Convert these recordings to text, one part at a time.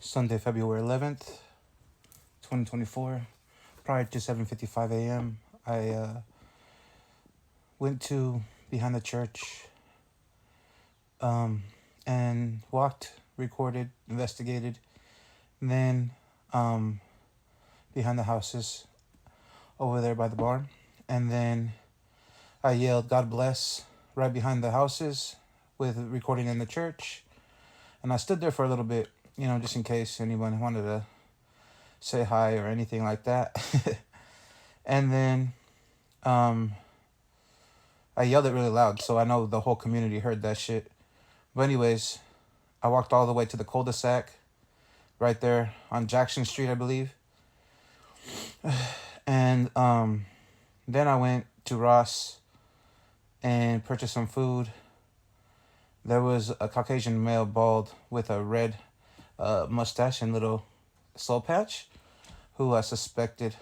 Sunday, February 11th, 2024. Prior to 7:55 a.m., I went to behind the church um, and walked, recorded, investigated. And then behind the houses over there by the barn. And then I yelled, "God bless," right behind the houses with recording in the church. And I stood there for a little bit, just in case anyone wanted to say hi or anything like that. And then I yelled it really loud, so I know the whole community heard that shit. But anyways, I walked all the way to the cul-de-sac right there on Jackson Street, I believe. And then I went to Ross and purchased some food. There was a Caucasian male, bald, with a red mustache and little soul patch, who I suspected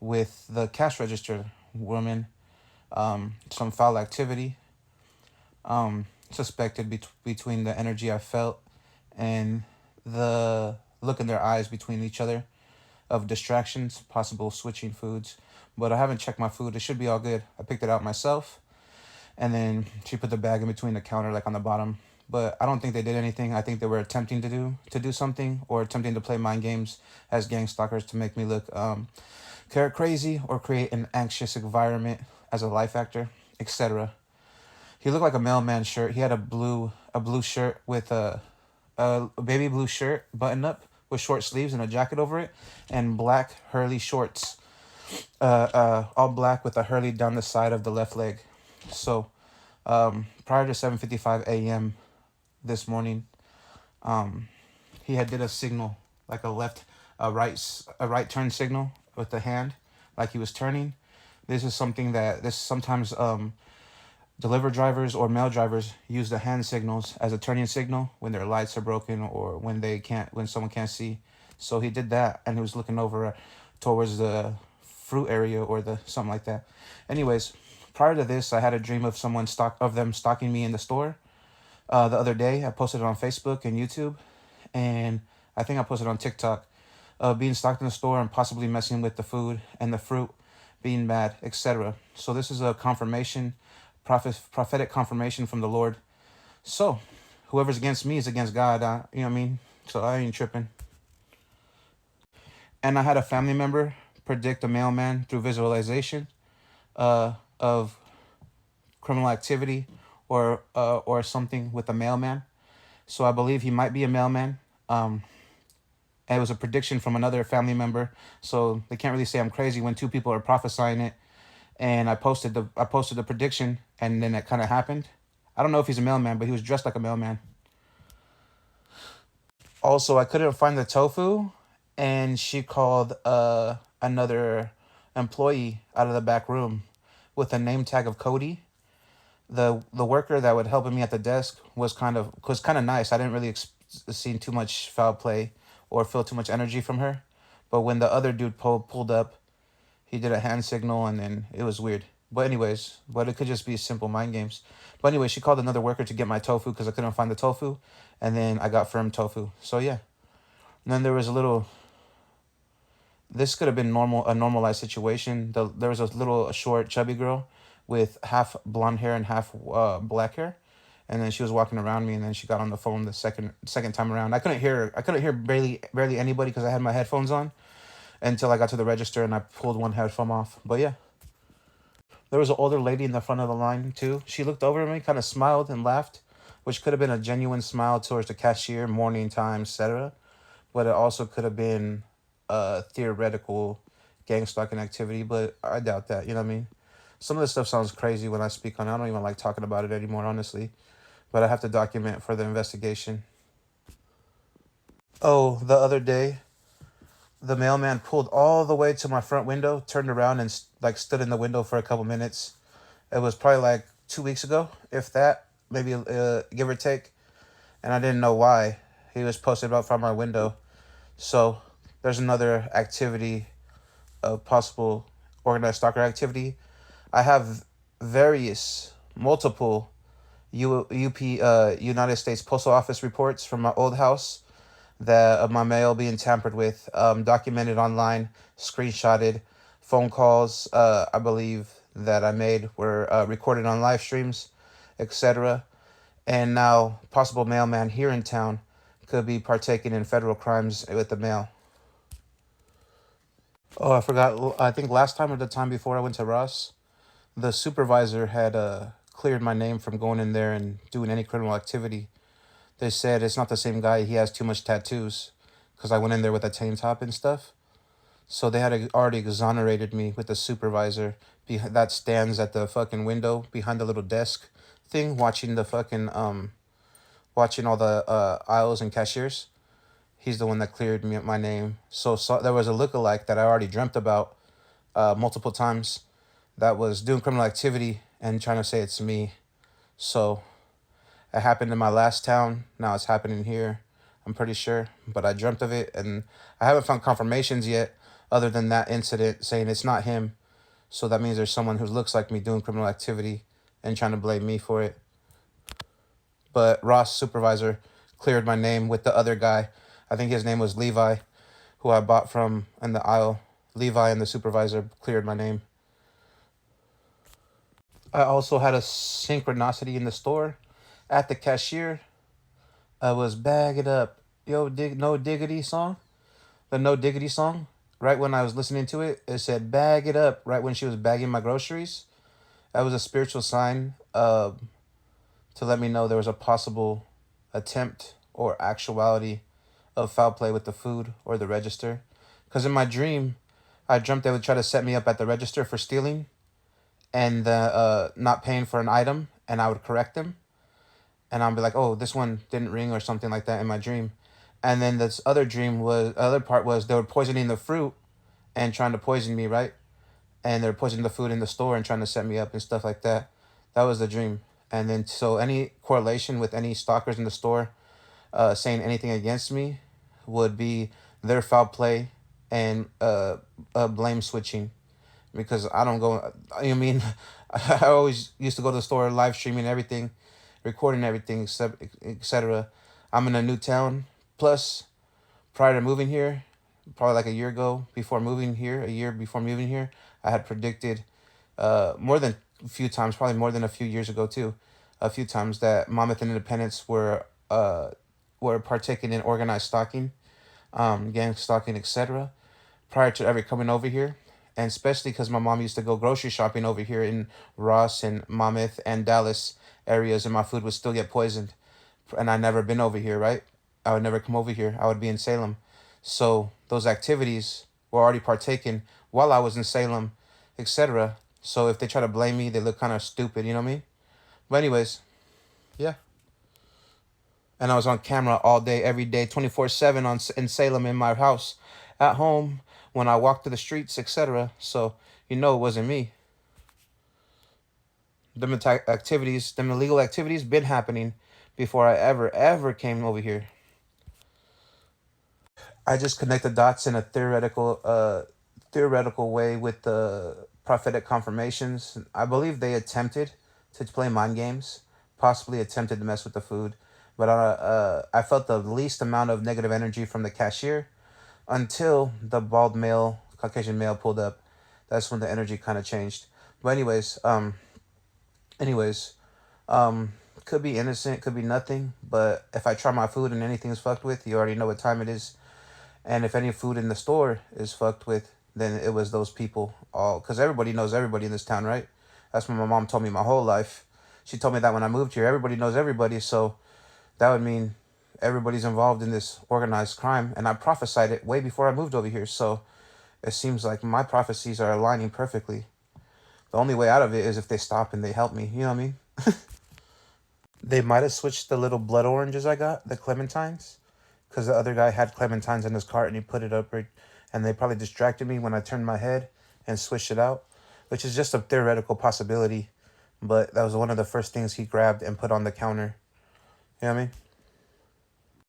with the cash register woman some foul activity. Suspected between the energy I felt and the look in their eyes between each other of distractions, possible switching foods. But I haven't checked my food. It should be all good. I picked it out myself. And then she put the bag in between the counter, like on the bottom. But I don't think they did anything. I think they were attempting to do something, or attempting to play mind games as gang stalkers to make me look crazy or create an anxious environment as a life actor, etc. He looked like a mailman shirt. He had a blue shirt with a baby blue shirt button up with short sleeves and a jacket over it, and black Hurley shorts. All black with a Hurley down the side of the left leg. So, prior to 7:55 a.m. this morning, he had did a signal, like a right turn signal with the hand, like he was turning. This is something that sometimes deliver drivers or mail drivers use the hand signals as a turning signal when their lights are broken or when someone can't see. So he did that, and he was looking over towards the fruit area or the something like that. Anyways, prior to this, I had a dream of them stalking me in the store. The other day, I posted it on Facebook and YouTube, and I think I posted on TikTok, being stalked in the store and possibly messing with the food and the fruit, being mad, etc. So this is a confirmation, prophetic confirmation from the Lord. So whoever's against me is against God. You know what I mean? So I ain't tripping. And I had a family member predict a mailman through visualization of criminal activity or something with a mailman. So I believe he might be a mailman. It was a prediction from another family member, so they can't really say I'm crazy when two people are prophesying it. And I posted the prediction, and then it kind of happened. I don't know if he's a mailman, but he was dressed like a mailman. Also, I couldn't find the tofu, and she called another employee out of the back room with a name tag of Cody. The worker that would help me at the desk was kind of nice. I didn't really see too much foul play or feel too much energy from her. But when the other dude pulled up, he did a hand signal, and then it was weird. But it could just be simple mind games. But anyway, she called another worker to get my tofu because I couldn't find the tofu, and then I got firm tofu. So yeah. And then there was this could have been a normalized situation. There was a short, chubby girl with half blonde hair and half black hair, and then she was walking around me, and then she got on the phone the second time around. I couldn't hear her. I couldn't hear barely anybody because I had my headphones on until I got to the register and I pulled one headphone off. But yeah, there was an older lady in the front of the line too. She looked over at me, kind of smiled and laughed, which could have been a genuine smile towards the cashier, morning time, etc. But it also could have been a theoretical gang stalking activity, but I doubt that. You know what I mean? Some of this stuff sounds crazy when I speak on it. I don't even like talking about it anymore, honestly. But I have to document for the investigation. Oh, the other day, the mailman pulled all the way to my front window, turned around, and stood in the window for a couple minutes. It was probably like 2 weeks ago, if that, maybe give or take. And I didn't know why. He was posted up from my window. So there's another activity of possible organized stalker activity. I have multiple United States Postal Office reports from my old house that of my mail being tampered with, documented online, screenshotted, phone calls. I believe that I made were recorded on live streams, etc. And now possible mailman here in town could be partaking in federal crimes with the mail. Oh, I forgot. I think last time or the time before I went to Ross, the supervisor had cleared my name from going in there and doing any criminal activity. They said it's not the same guy. He has too much tattoos because I went in there with a tank top and stuff. So they had already exonerated me with the supervisor that stands at the fucking window behind the little desk thing, watching the fucking watching all the aisles and cashiers. He's the one that cleared me my name. So there was a lookalike that I already dreamt about multiple times that was doing criminal activity and trying to say it's me. So it happened in my last town. Now it's happening here. I'm pretty sure, but I dreamt of it, and I haven't found confirmations yet, other than that incident saying it's not him. So that means there's someone who looks like me doing criminal activity and trying to blame me for it. But Ross supervisor cleared my name with the other guy. I think his name was Levi, who I bought from in the aisle. Levi and the supervisor cleared my name. I also had a synchronicity in the store. At the cashier, I was bag it up. Yo, no diggity song. The no diggity song. Right when I was listening to it, it said bag it up. Right when she was bagging my groceries, that was a spiritual sign to let me know there was a possible attempt or actuality of foul play with the food or the register. Because in my dream, I dreamt they would try to set me up at the register for stealing and not paying for an item, and I would correct them. And I'd be like, oh, this one didn't ring or something like that in my dream. And then this other part was they were poisoning the fruit and trying to poison me, right? And they're poisoning the food in the store and trying to set me up and stuff like that. That was the dream. And then so any correlation with any stalkers in the store saying anything against me would be their foul play and blame switching, because I don't go. I mean, I always used to go to the store, live streaming everything, recording everything, except etc. I'm in a new town. Plus, prior to moving here, probably like a year ago, before moving here, a year before moving here, I had predicted, more than a few times, probably more than a few years ago too, a few times that Monmouth and Independence were partaking in organized stalking, gang stalking, etc. Prior to ever coming over here, and especially because my mom used to go grocery shopping over here in Ross and Monmouth and Dallas areas, and my food would still get poisoned, and I never been over here, right? I would never come over here. I would be in Salem, so those activities were already partaken while I was in Salem, etc. So if they try to blame me, they look kind of stupid. You know what I mean? But anyways, yeah. And I was on camera all day, every day, 24/7 in Salem in my house, at home, when I walked through the streets, etc. So you know it wasn't me. Them illegal activities, been happening before I ever came over here. I just connect the dots in a theoretical way with the prophetic confirmations. I believe they attempted to play mind games, possibly attempted to mess with the food, but I felt the least amount of negative energy from the cashier until the bald male, Caucasian male pulled up. That's when the energy kind of changed. But anyways, could be innocent, could be nothing. But if I try my food and anything's fucked with, you already know what time it is. And if any food in the store is fucked with, then it was those people all. Because everybody knows everybody in this town, right? That's what my mom told me my whole life. She told me that when I moved here, everybody knows everybody. So that would mean everybody's involved in this organized crime. And I prophesied it way before I moved over here. So it seems like my prophecies are aligning perfectly. The only way out of it is if they stop and they help me. You know what I mean? They might have switched the little blood oranges I got, the clementines, because the other guy had clementines in his cart and he put it up, and they probably distracted me when I turned my head and switched it out, which is just a theoretical possibility. But that was one of the first things he grabbed and put on the counter. You know what I mean?